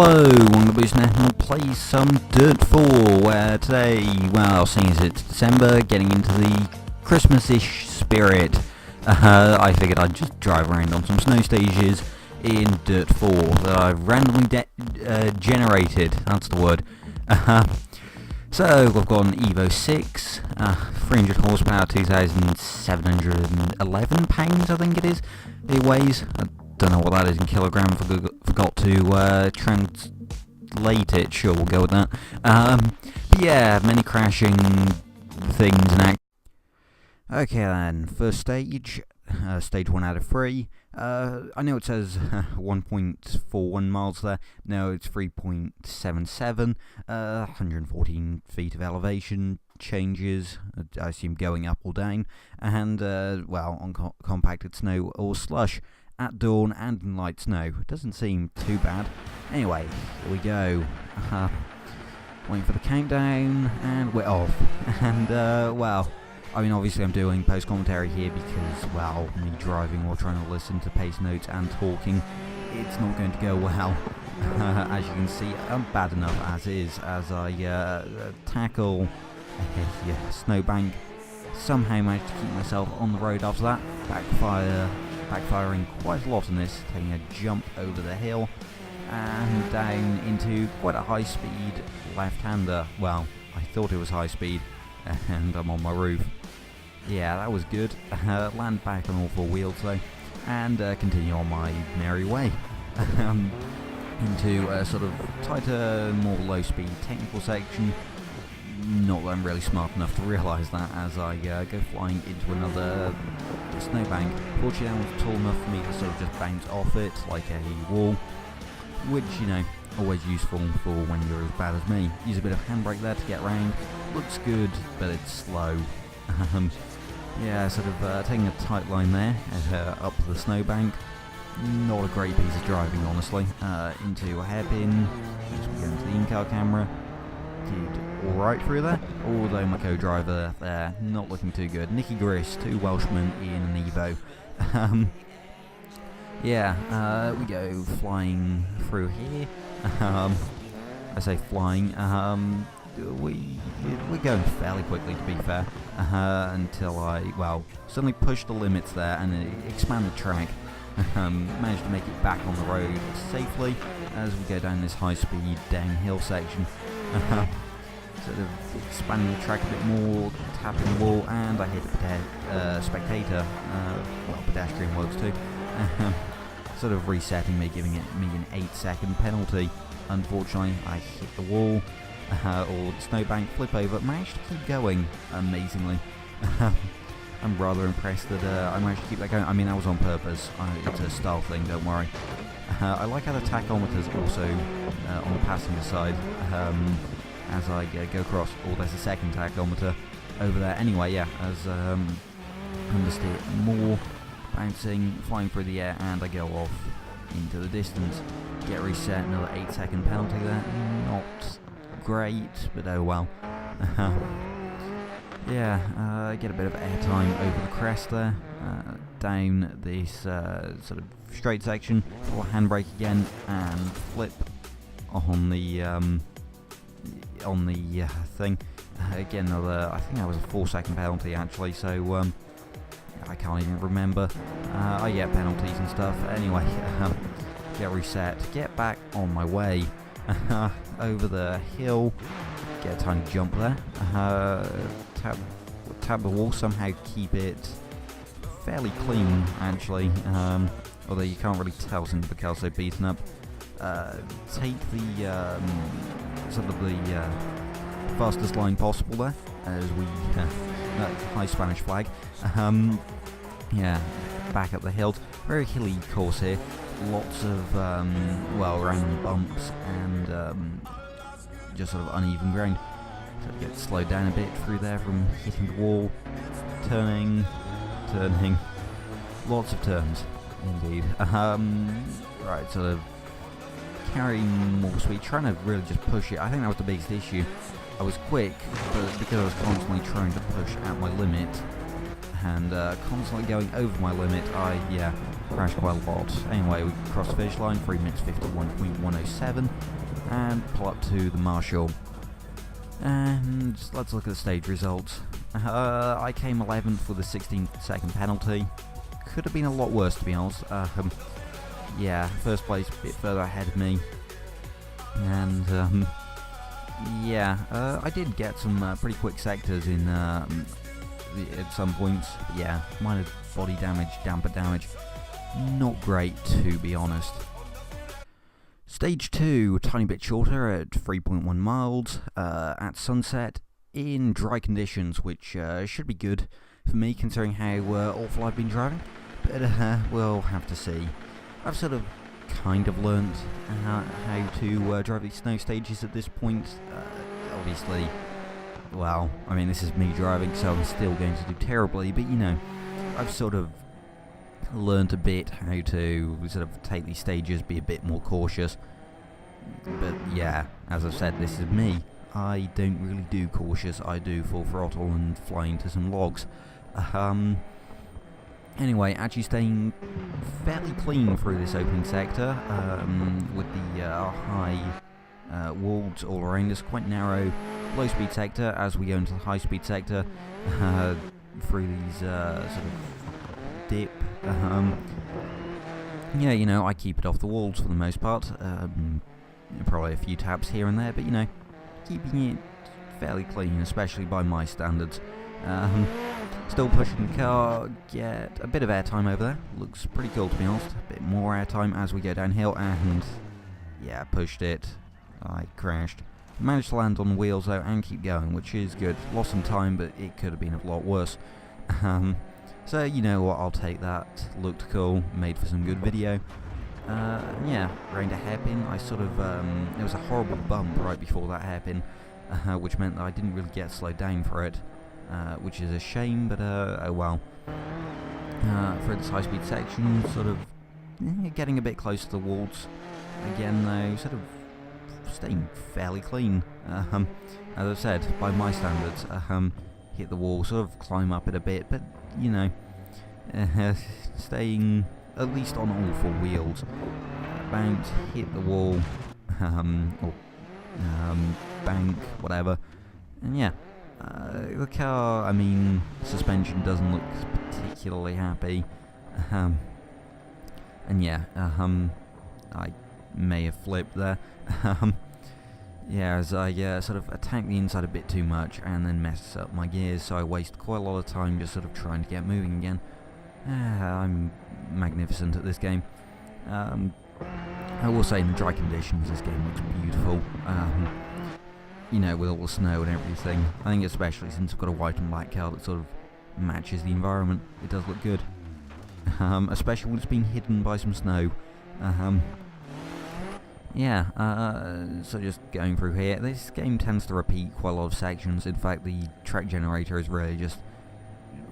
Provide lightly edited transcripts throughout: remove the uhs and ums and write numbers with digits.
Hello, on the Boost Net and play some Dirt 4, where today, well, seeing as it's December, getting into the Christmas-ish spirit, I figured I'd just drive around on some snow stages in Dirt 4 that I've randomly generated, that's the word. So, I've got an Evo 6, 300 horsepower, 2,711 pounds, I think it is, it weighs. Don't know what that is in kilograms, forgot to translate it, sure, we'll go with that. But yeah, many crashing things and Okay then, first stage, stage 1 out of 3. I know it says 1.41 miles there, no, it's 3.77, 114 feet of elevation changes, I assume going up or down, and, well, on compacted snow or slush. At dawn and in light snow. Doesn't seem too bad. Anyway, here we go. Waiting for the countdown, and we're off. And, well, I mean, obviously I'm doing post-commentary here because, well, me driving or trying to listen to pace notes and talking, it's not going to go well. As you can see, I'm bad enough as is, as I tackle a snowbank. Somehow managed to keep myself on the road after that. Backfiring quite a lot on this, taking a jump over the hill and down into quite a high speed left-hander. Well, I thought it was high speed and I'm on my roof. Yeah, that was good. Land back on all four wheels though and continue on my merry way into a sort of tighter, more low-speed technical section. Not that I'm really smart enough to realise that as I go flying into another snowbank. Fortunately that one's tall enough for me to sort of just bounce off it like a wall, which, you know, always useful for when you're as bad as me. Use a bit of handbrake there to get round. Looks good, but it's slow. Yeah, sort of taking a tight line there up the snowbank. Not a great piece of driving, honestly. Into a hairpin, as we go into the in-car camera. Did alright through there, although my co-driver there, not looking too good. Nicky Griss, 2 Welshmen in an Evo. Yeah, we go flying through here. I say flying, we're going fairly quickly to be fair, until I, well, suddenly push the limits there and expand the track. Managed to make it back on the road safely as we go down this high-speed downhill section. Sort of expanding the track a bit more, tapping the wall, and I hit a spectator, well, pedestrian works too, sort of resetting me, giving me an 8-second penalty. Unfortunately, I hit the wall, or the snowbank, flip over, managed to keep going, amazingly. I'm rather impressed that I managed to keep that going. I mean, that was on purpose. It's a style thing, don't worry. I like how the tachometer's also on the passenger side as I go across. Oh, there's a second tachometer over there. Anyway, yeah, as understeer more, bouncing, flying through the air, and I go off into the distance. Get reset, another 8-second penalty there. Not great, but oh well. Yeah, get a bit of airtime over the crest there, down this sort of straight section, or handbrake again, and flip on the thing. Again, another, I think that was a 4-second penalty actually, so I can't even remember. I get penalties and stuff. Anyway, get reset, get back on my way, over the hill, get a tiny jump there, tap the wall, somehow keep it fairly clean actually, although you can't really tell since the car's so beaten up. Take the sort of the fastest line possible there, as we high Spanish flag. Yeah, back up the hill. Very hilly course here. Lots of well, random bumps and just sort of uneven ground. So it gets slowed down a bit through there from hitting the wall, turning. Lots of turns, indeed. Right, sort of carrying more speed, trying to really just push it. I think that was the biggest issue. I was quick, but because I was constantly trying to push at my limit and constantly going over my limit, I crashed quite a lot. Anyway, we crossed the finish line, 3 minutes 51.107, and pull up to the Marshall. And let's look at the stage results. I came 11th with a 16-second penalty. Could have been a lot worse, to be honest. Yeah, first place a bit further ahead of me. And yeah, I did get some pretty quick sectors in at some points. But yeah, minor body damage, damper damage. Not great, to be honest. Stage 2, a tiny bit shorter at 3.1 miles at sunset in dry conditions, which should be good for me considering how awful I've been driving. But we'll have to see. I've sort of kind of learnt how to drive these snow stages at this point. Obviously, well, I mean, this is me driving, so I'm still going to do terribly, but you know, I've sort of learnt a bit how to sort of take these stages, be a bit more cautious. But yeah, as I've said, this is me. I don't really do cautious, I do full throttle and fly into some logs. Anyway, actually staying fairly clean through this opening sector, with the high walls all around us, quite narrow low speed sector as we go into the high speed sector, through these sort of dip. Yeah, you know, I keep it off the walls for the most part, probably a few taps here and there, but you know, keeping it fairly clean, especially by my standards. Still pushing the car, get a bit of airtime over there, looks pretty cool to be honest, a bit more airtime as we go downhill, and yeah, pushed it, I crashed. Managed to land on the wheels though and keep going, which is good. Lost some time, but it could have been a lot worse. So you know what, I'll take that, looked cool, made for some good video. Yeah, round a hairpin, I sort of, there was a horrible bump right before that hairpin, which meant that I didn't really get slowed down for it. Which is a shame, but oh well. For this high-speed section, sort of getting a bit close to the walls again, though, sort of staying fairly clean. As I said, by my standards, hit the wall, sort of climb up it a bit, but you know, staying at least on all four wheels. Bounce, hit the wall, or bank, whatever, and yeah. The car, I mean, suspension doesn't look particularly happy, and yeah, I may have flipped there, yeah, as I sort of attacked the inside a bit too much and then messed up my gears, so I wasted quite a lot of time just sort of trying to get moving again. I'm magnificent at this game. I will say in dry conditions this game looks beautiful. You know, with all the snow and everything. I think especially since I've got a white and black car that sort of matches the environment, it does look good. Especially when it's been hidden by some snow. Yeah, so just going through here, this game tends to repeat quite a lot of sections. In fact, the track generator is really just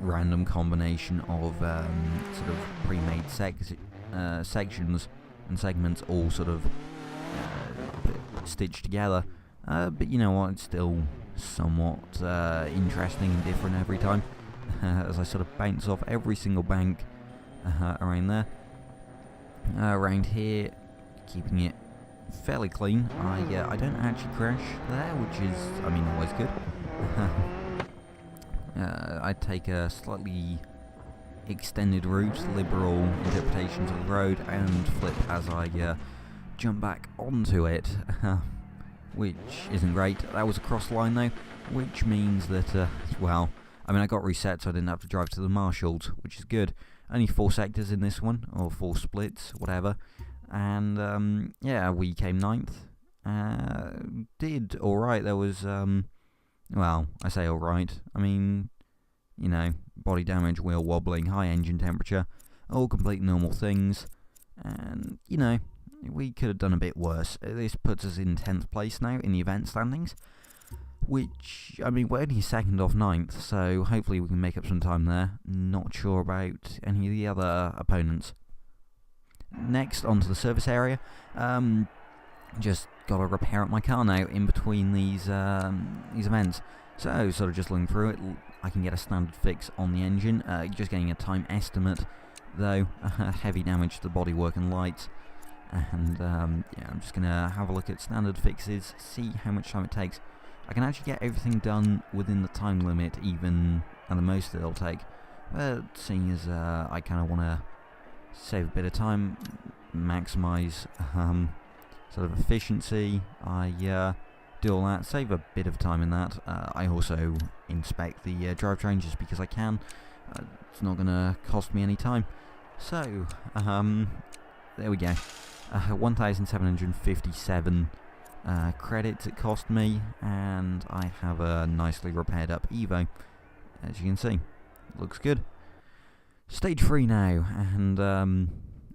random combination of sort of pre-made sections and segments all sort of stitched together. But you know what, it's still somewhat interesting and different every time, as I sort of bounce off every single bank around there. Around here, keeping it fairly clean. I don't actually crash there, which is, I mean, always good. I take a slightly extended route, liberal interpretations of the road, and flip as I jump back onto it. Which isn't great. That was a cross line though, which means that, well, I mean I got reset so I didn't have to drive to the Marshalls, which is good. Only 4 sectors in this one, or 4 splits, whatever. And, yeah, we came 9th. Did alright, there was, well, I say alright, I mean, you know, body damage, wheel wobbling, high engine temperature, all complete normal things, and, you know, we could have done a bit worse. This puts us in 10th place now in the event standings, which, I mean, we're only 2nd off 9th, so hopefully we can make up some time there. Not sure about any of the other opponents. Next, onto the service area. Just got to repair up my car now in between these events. So, sort of just looking through it, I can get a standard fix on the engine, just getting a time estimate though. Heavy damage to the bodywork and lights. And yeah, I'm just gonna have a look at standard fixes, see how much time it takes. I can actually get everything done within the time limit, even at the most it'll take. But seeing as I kind of want to save a bit of time, maximise sort of efficiency, I do all that, save a bit of time in that. I also inspect the drivetrain just because I can. It's not going to cost me any time. So, there we go. 1,757 credits it cost me, and I have a nicely repaired up Evo, as you can see. Looks good. Stage 3 now, and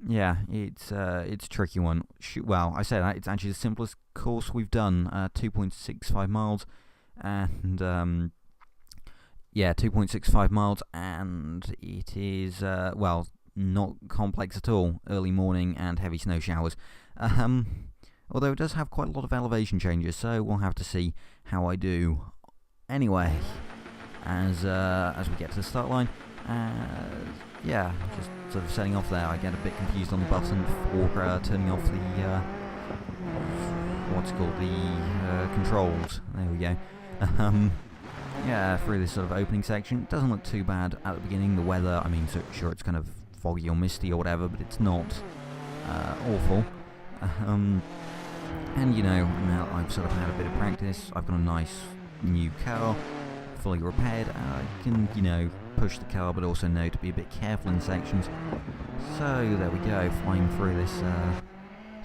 yeah, it's a tricky one. Well, I say that, it's actually the simplest course we've done, 2.65 miles, and yeah, 2.65 miles, and it is, well, not complex at all. Early morning and heavy snow showers. Although it does have quite a lot of elevation changes, so we'll have to see how I do. Anyway, as we get to the start line, yeah, just sort of setting off there. I get a bit confused on the button before turning off the what's it called, the controls. There we go. Yeah, through this sort of opening section, it doesn't look too bad at the beginning. The weather, I mean, so sure, it's kind of foggy or misty or whatever, but it's not awful. And you know, now I've sort of had a bit of practice. I've got a nice new car, fully repaired. I can, you know, push the car, but also know to be a bit careful in sections. So there we go, flying through this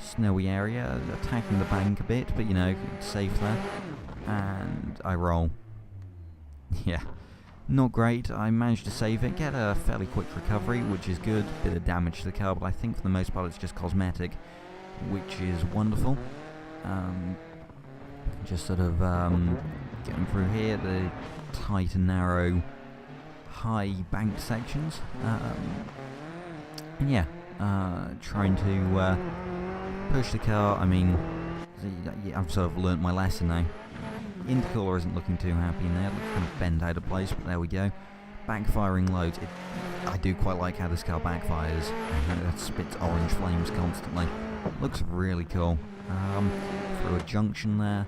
snowy area, attacking the bank a bit, but you know, it's safe there. And I roll. Yeah, not great. I managed to save it, get a fairly quick recovery, which is good. Bit of damage to the car, but I think for the most part it's just cosmetic, which is wonderful. Just sort of getting through here, the tight and narrow, high banked sections, and yeah, trying to push the car. I mean, I've sort of learnt my lesson now. Intercooler isn't looking too happy in there, it looks kind of bent out of place, but there we go. Backfiring loads. I do quite like how this car backfires. It spits orange flames constantly. Looks really cool. Through a junction there.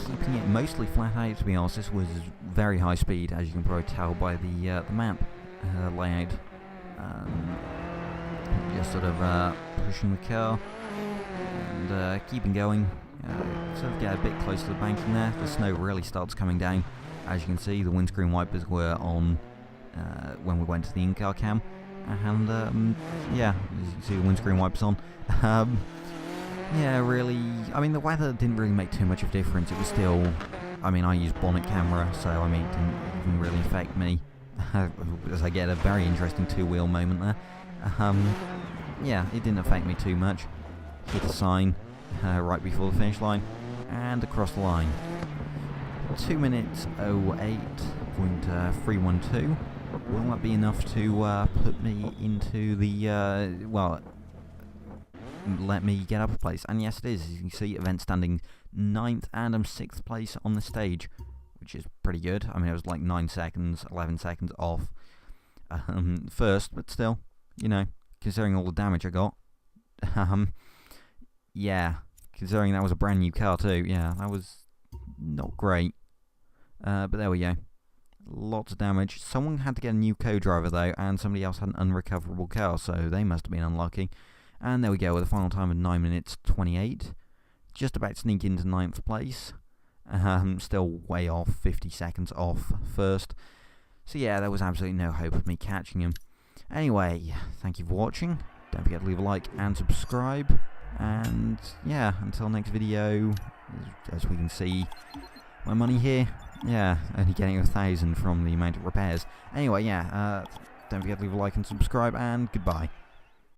Keeping it mostly flat out, to be honest. This was very high speed, as you can probably tell by the map layout. Just sort of pushing the car and keeping going. Sort of get a bit close to the banking there. The snow really starts coming down. As you can see, the windscreen wipers were on when we went to the in-car cam, and yeah, as you can see the windscreen wipers on. Yeah, really, I mean, the weather didn't really make too much of a difference. It was still, I mean, I use bonnet camera, so I mean, it didn't even really affect me, as I get a very interesting two-wheel moment there. Yeah, it didn't affect me too much. Hit a sign right before the finish line, and across the line. 2 minutes 08.312. Will that be enough to put me into the, well, let me get up a place? And yes, it is. As you can see, event standing 9th, and I'm 6th place on the stage, which is pretty good. I mean, it was like 9 seconds, 11 seconds off first, but still, you know, considering all the damage I got. Yeah, considering that was a brand new car too, yeah, that was not great. But there we go. Lots of damage. Someone had to get a new co-driver though, and somebody else had an unrecoverable car, so they must have been unlucky. And there we go, with a final time of 9 minutes 28. Just about to sneak into 9th place. Still way off, 50 seconds off first. So yeah, there was absolutely no hope of me catching him. Anyway, thank you for watching. Don't forget to leave a like and subscribe. And yeah, until next video, as we can see, my money here, yeah, only getting 1,000 from the amount of repairs. Anyway, yeah, don't forget to leave a like and subscribe, and goodbye.